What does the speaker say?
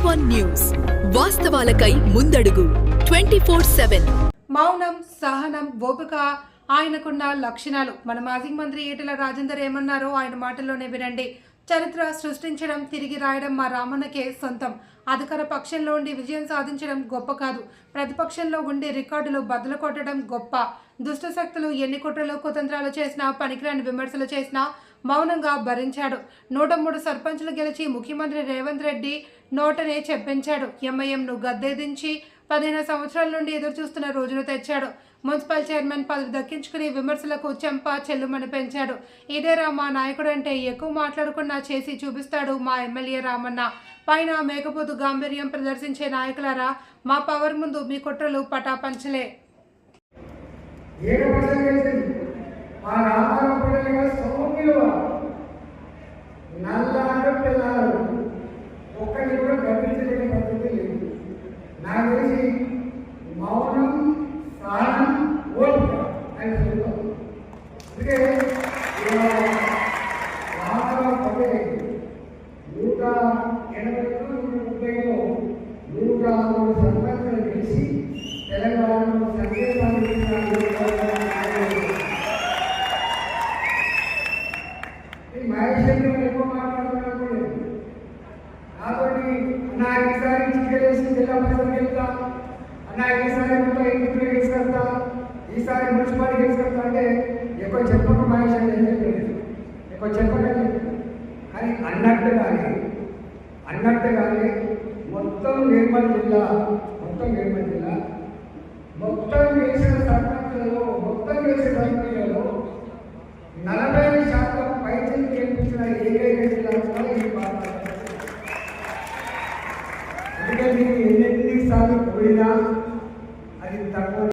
A1 news వాస్తవాలకై ముందడుగు 24/7. మౌనం, సహనం, ఓపిక ఆయనకున్న లక్షణాలు. మన మాజీ మంత్రి ఈటెల రాజేందర్ ఏమన్నారో ఆయన మాటల్లోనే వినండి. చరిత్ర సృష్టించడం, తిరిగి రాయడం మా రామన్నకే సొంతం. అధికార పక్షంలో ఉండి విజయం సాధించడం గొప్ప కాదు, ప్రతిపక్షంలో ఉండి రికార్డులు బద్దలు కొట్టడం గొప్ప. దుష్ట శక్తులు ఎన్ని కుట్రలు కుతంత్రాలు చేసినా, పనికిరాని విమర్శలు చేసినా మౌనంగా భరించాడు. 103 సర్పంచులు గెలిచి ముఖ్యమంత్రి రేవంత్ రెడ్డి నోటనే చెప్పించాడు. ఎంఐఎంను గద్దెదించి 15 సంవత్సరాల నుండి ఎదురు చూస్తున్న రోజును తెచ్చాడు. మున్సిపల్ చైర్మన్ పదవి దక్కించుకుని విమర్శలకు చెంప చెల్లుమని పెంచాడు. ఇదేరా మా నాయకుడు అంటే, ఎక్కువ మాట్లాడకుండా చేసి చూపిస్తాడు మా ఎమ్మెల్యే రామన్న. పైన మేకపోతు గాంభీర్యం ప్రదర్శించే నాయకులారా, మా పవర్ ముందు మీ కుట్రలు పటాపంచలే. ఒక్కటి కూడా గర్వించే పద్ధతి లేదు. నాకు తెలిసి మౌనం, సహనం, ఓపిక అని చెప్తాం. అందుకే రామారావు పదే 180లో 103 సర్పంచులు గెలిచి తెలంగాణలో సంకేతాన్ని మహేష్ ఎక్కువ మాట్లాడుతున్నారు. కాబట్టి అన్నా ఈసారి చికెలేసి జిల్లా పరిషత్ వెళ్తా, అన్నా ఈసారి ఇంటికి తీసుకెళ్తా, ఈసారి మున్సిపాలిటీ తీసుకెళ్తా అంటే ఎక్కువ చెప్పక మహేష్ అంటే ఏం చెప్పలేదు, ఎక్కువ చెప్పకండి. కానీ అన్నట్టుగానే మొత్తం నిర్మల్ జిల్లా మొత్తం వేసిన సర్పంచులలో 40% పైసలు గెలిపించిన ఏకైక జిల్లా కూడా ఈ పార్టీ. అందుకే మీకు ఎన్నిసార్లు పోయినా